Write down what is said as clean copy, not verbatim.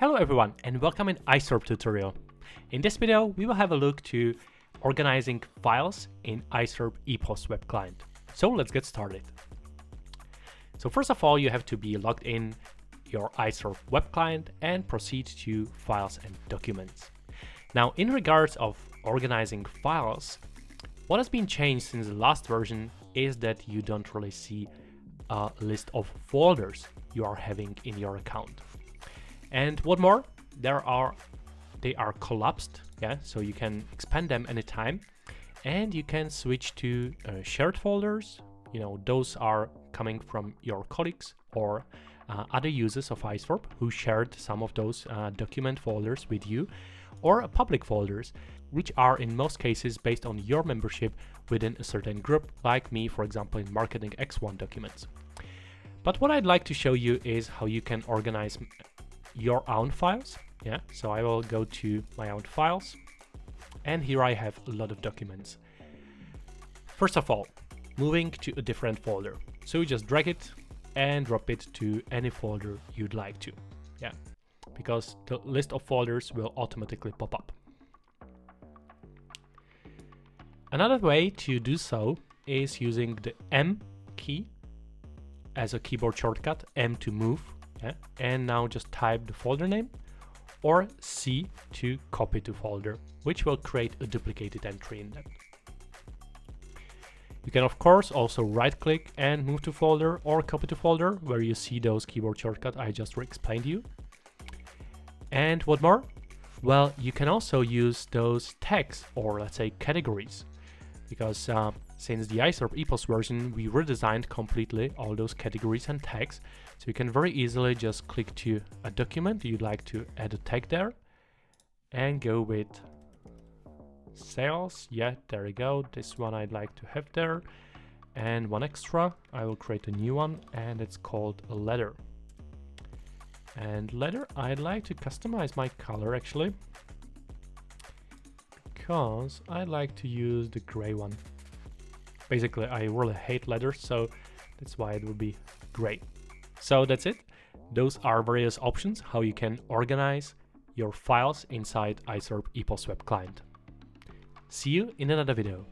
Hello everyone and welcome in IceWarp tutorial. In this video we will have a look to organizing files in IceWarp ePOS web client. So let's get started. So first of all you have to be logged in your IceWarp web client and proceed to files and documents. Now in regards of organizing files, what has been changed since the last version is that you don't really see a list of folders you are having in your account. And what more, they are collapsed, yeah, so you can expand them anytime, and you can switch to shared folders. You know, those are coming from your colleagues or other users of IceWarp who shared some of those document folders with you, or public folders, which are in most cases based on your membership within a certain group, like me, for example, in Marketing X1 documents. But what I'd like to show you is how you can organize your own files. Yeah, so I will go to my own files, and here I have a lot of documents. First of all, moving to a different folder. So you just drag it and drop it to any folder you'd like to. Yeah, because the list of folders will automatically pop up. Another way to do so is using the M key as a keyboard shortcut, M to move. Yeah, and now just type the folder name, or C to copy to folder, which will create a duplicated entry in that. You can of course also right click and move to folder or copy to folder where you see those keyboard shortcuts I just explained to you. And what more? Well, you can also use those tags, or let's say categories, because since the IceWarp ePOS version, we redesigned completely all those categories and tags. So you can very easily just click to a document you'd like to add a tag there and go with sales. Yeah, there we go. This one I'd like to have there. And one extra, I will create a new one, and it's called a letter. And letter, I'd like to customize my color actually, because I like to use the gray one. Basically, I really hate letters, so that's why it would be gray. So that's it. Those are various options how you can organize your files inside IceWarp ePOS web client. See you in another video.